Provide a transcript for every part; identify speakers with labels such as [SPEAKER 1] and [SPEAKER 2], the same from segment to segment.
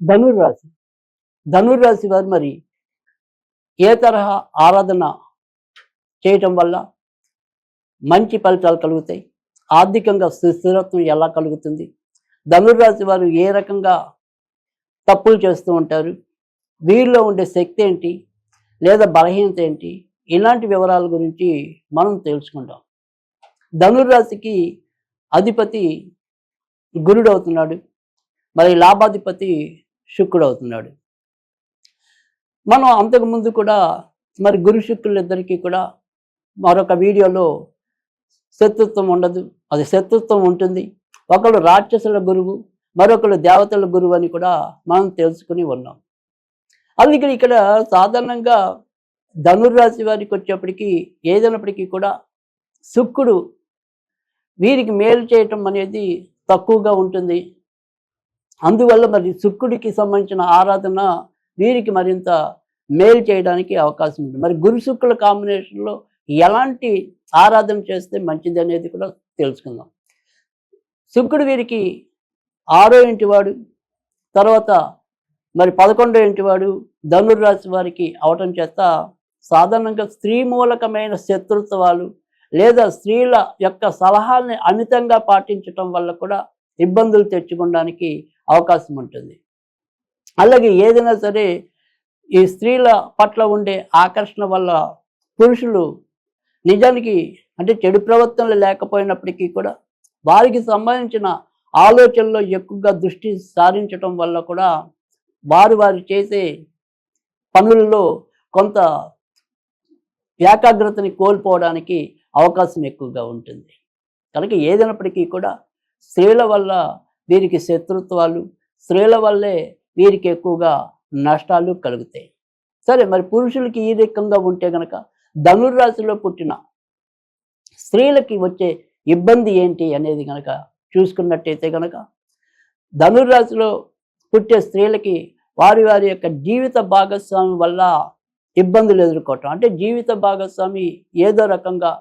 [SPEAKER 1] ధనుర్రాశి ధనుర్రాశి వారు మరి ఏ తరహా ఆరాధన చేయటం వల్ల మంచి ఫలితాలు కలుగుతాయి, ఆర్థికంగా స్థిరత్వం ఎలా కలుగుతుంది, ధనుర్రాశి వారు ఏ రకంగా తప్పులు చేస్తూ ఉంటారు, వీరిలో ఉండే శక్తి ఏంటి లేదా బలహీనత ఏంటి, ఇలాంటి వివరాల గురించి మనం తెలుసుకుందాం. ధనుర్రాశికి అధిపతి గురుడు అవుతున్నాడు, మరి లాభాధిపతి శుక్రుడు అవుతున్నాడు. మనం అంతకుముందు కూడా మరి గురు శుక్రులు ఇద్దరికీ కూడా మరొక వీడియోలో శత్రుత్వం ఉండదు, అది శత్రుత్వం ఉంటుంది, ఒకరు రాక్షసుల గురువు మరొకరు దేవతల గురువు అని కూడా మనం తెలుసుకుని ఉన్నాం. అందుకని ఇక్కడ సాధారణంగా ధనుర్రాశి వారికి వచ్చేప్పటికీ ఏదైనప్పటికీ కూడా శుక్రుడు వీరికి మేలు చేయటం అనేది తక్కువగా ఉంటుంది. అందువల్ల మరి శుక్రుడికి సంబంధించిన ఆరాధన వీరికి మరింత మేలు చేయడానికి అవకాశం ఉంది. మరి గురు శుక్రుల కాంబినేషన్లో ఎలాంటి ఆరాధన చేస్తే మంచిది అనేది కూడా తెలుసుకుందాం. శుక్రుడు వీరికి 6వ ఇంటివాడు, తర్వాత మరి 11వ ఇంటివాడు ధనుర్రాశి వారికి అవటం చేత సాధారణంగా స్త్రీ మూలకమైన శత్రుత్వాలు లేదా స్త్రీల యొక్క సలహాల్ని అమితంగా పాటించటం వల్ల కూడా ఇబ్బందులు తెచ్చుకోవడానికి అవకాశం ఉంటుంది. అలాగే ఏదైనా సరే ఈ స్త్రీల పట్ల ఉండే ఆకర్షణ వల్ల పురుషులు నిజానికి అంటే చెడు ప్రవర్తనలు లేకపోయినప్పటికీ కూడా వారికి సంబంధించిన ఆలోచనలో ఎక్కువగా దృష్టి సారించటం వల్ల కూడా వారు చేసే పనులలో కొంత ఏకాగ్రతని కోల్పోవడానికి అవకాశం ఎక్కువగా ఉంటుంది. కనుక ఏదైనప్పటికీ కూడా స్త్రీల వల్ల వీరికి శత్రుత్వాలు, స్త్రీల వల్లే వీరికి ఎక్కువగా నష్టాలు కలుగుతాయి. సరే, మరి పురుషులకి ఈ రకంగా ఉంటే గనక ధనుర్రాశిలో పుట్టిన స్త్రీలకి వచ్చే ఇబ్బంది ఏంటి అనేది గనక చూసుకున్నట్టయితే గనక ధనుర్రాశిలో పుట్టే స్త్రీలకి వారి యొక్క జీవిత భాగస్వామి వల్ల ఇబ్బందులు ఎదుర్కోవటం. అంటే జీవిత భాగస్వామి ఏదో రకంగా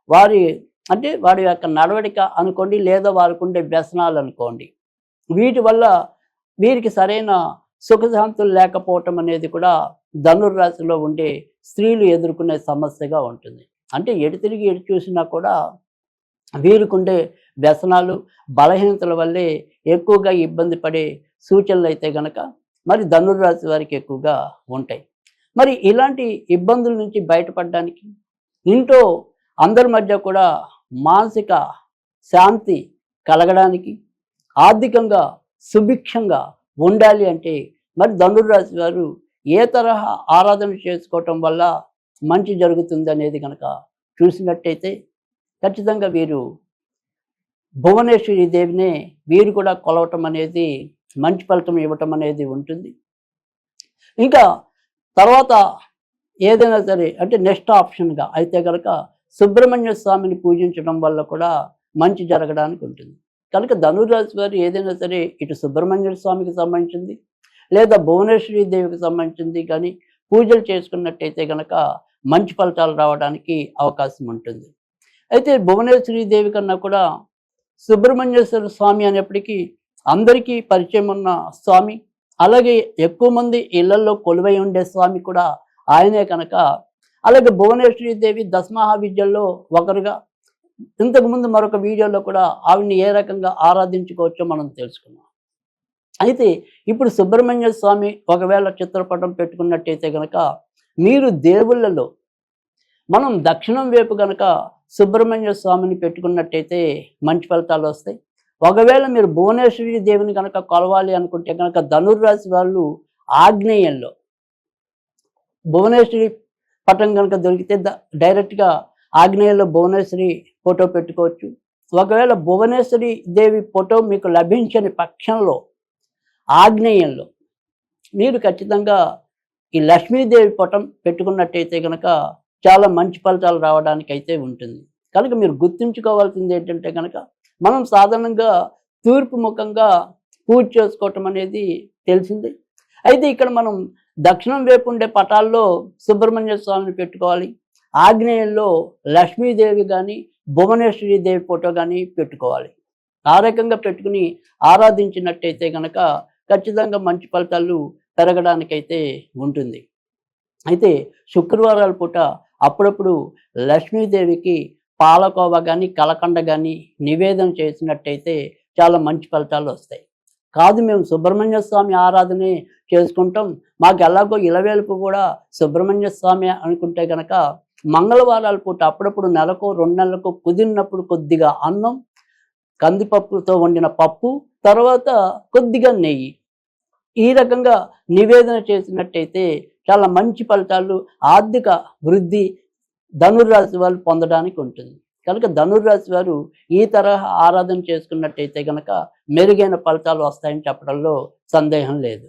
[SPEAKER 1] వారి యొక్క నడవడిక అనుకోండి, లేదా వారికి ఉండే వ్యసనాలు అనుకోండి, వీటి వల్ల వీరికి సరైన సుఖశాంతులు లేకపోవటం అనేది కూడా ధనుర్రాశిలో ఉండే స్త్రీలు ఎదుర్కొనే సమస్యగా ఉంటుంది. అంటే ఎటు తిరిగి ఎటు చూసినా కూడా వీరికుండే వ్యసనాలు, బలహీనతల వల్లే ఎక్కువగా ఇబ్బంది పడే సూచనలు అయితే గనక మరి ధనుర్రాశి వారికి ఎక్కువగా ఉంటాయి. మరి ఇలాంటి ఇబ్బందుల నుంచి బయటపడడానికి, ఇంట్లో అందరి మధ్య కూడా మానసిక శాంతి కలగడానికి, ఆర్థికంగా సుభిక్షంగా ఉండాలి అంటే మరి ధనుర్రాశి వారు ఏ తరహా ఆరాధన చేసుకోవటం వల్ల మంచి జరుగుతుంది అనేది కనుక చూసినట్టయితే ఖచ్చితంగా వీరు భువనేశ్వరి దేవినే వీరు కూడా కొలవటం అనేది మంచి ఫలితం ఇవ్వటం అనేది ఉంటుంది. ఇంకా తర్వాత ఏదైనా సరే అంటే నెక్స్ట్ ఆప్షన్గా అయితే కనుక సుబ్రహ్మణ్య స్వామిని పూజించడం వల్ల కూడా మంచి జరగడానికి ఉంటుంది. కనుక ధనుర్రాశి వారు ఏదైనా సరే ఇటు సుబ్రహ్మణ్య స్వామికి సంబంధించింది లేదా భువనేశ్వరి దేవికి సంబంధించింది కానీ పూజలు చేసుకున్నట్టయితే కనుక మంచి ఫలితాలు రావడానికి అవకాశం ఉంటుంది. అయితే భువనేశ్వరి దేవి కన్నా కూడా సుబ్రహ్మణ్యేశ్వర స్వామి అనేప్పటికీ అందరికీ పరిచయం ఉన్న స్వామి, అలాగే ఎక్కువ మంది ఇళ్లలో కొలువై ఉండే స్వామి కూడా ఆయనే కనుక, అలాగే భువనేశ్వరి దేవి దశమహా విద్యల్లో ఒకరుగా ఇంతకుముందు మరొక వీడియోలో కూడా ఆవిడ్ని ఏ రకంగా ఆరాధించుకోవచ్చో మనం తెలుసుకున్నాం. అయితే ఇప్పుడు సుబ్రహ్మణ్య స్వామి ఒకవేళ చిత్రపటం పెట్టుకున్నట్టయితే కనుక మీరు దేవుళ్ళలో మనం దక్షిణం వైపు కనుక సుబ్రహ్మణ్య స్వామిని పెట్టుకున్నట్టయితే మంచి ఫలితాలు వస్తాయి. ఒకవేళ మీరు భువనేశ్వరి దేవిని కనుక కొలవాలి అనుకుంటే కనుక ధనుర్రాశి వాళ్ళు ఆగ్నేయంలో భువనేశ్వరి పటం కనుక దొరికితే డైరెక్ట్గా ఆగ్నేయంలో భువనేశ్వరి ఫోటో పెట్టుకోవచ్చు. ఒకవేళ భువనేశ్వరి దేవి ఫోటో మీకు లభించని పక్షంలో ఆగ్నేయంలో మీరు ఖచ్చితంగా ఈ లక్ష్మీదేవి పటం పెట్టుకున్నట్టయితే కనుక చాలా మంచి ఫలితాలు రావడానికి అయితే ఉంటుంది. కనుక మీరు గుర్తుంచుకోవాల్సింది ఏంటంటే కనుక మనం సాధారణంగా తూర్పు ముఖంగా పూజ చేసుకోవటం అనేది తెలిసింది. అయితే ఇక్కడ మనం దక్షిణం వైపు ఉండే పటాల్లో సుబ్రహ్మణ్య స్వామిని పెట్టుకోవాలి, ఆగ్నేయంలో లక్ష్మీదేవి కానీ భువనేశ్వరి దేవి ఫోటో కానీ పెట్టుకోవాలి. ఆ రకంగా పెట్టుకుని ఆరాధించినట్టయితే కనుక ఖచ్చితంగా మంచి ఫలితాలు పెరగడానికైతే ఉంటుంది. అయితే శుక్రవారాల పూట అప్పుడప్పుడు లక్ష్మీదేవికి పాలకోవా కానీ కలకండ కానీ నివేదన చేసినట్టయితే చాలా మంచి ఫలితాలు వస్తాయి. కాదు మేము సుబ్రహ్మణ్య స్వామి ఆరాధనే చేసుకుంటాం, మాకు ఎలాగో ఇలవేలుపు కూడా సుబ్రహ్మణ్య స్వామి అనుకుంటే కనుక మంగళవారాల పూట అప్పుడప్పుడు నెలకు 2 నెలలకు కుదిరినప్పుడు కొద్దిగా అన్నం, కందిపప్పుతో వండిన పప్పు, తర్వాత కొద్దిగా నెయ్యి, ఈ రకంగా నివేదన చేసినట్టయితే చాలా మంచి ఫలితాలు, ఆర్థిక వృద్ధి ధనుర్రాశి వాళ్ళు పొందడానికి ఉంటుంది. కనుక ధనుర్రాశి వారు ఈ తరహా ఆరాధన చేసుకున్నట్టయితే కనుక మెరుగైన ఫలితాలు వస్తాయని చెప్పడంలో సందేహం లేదు.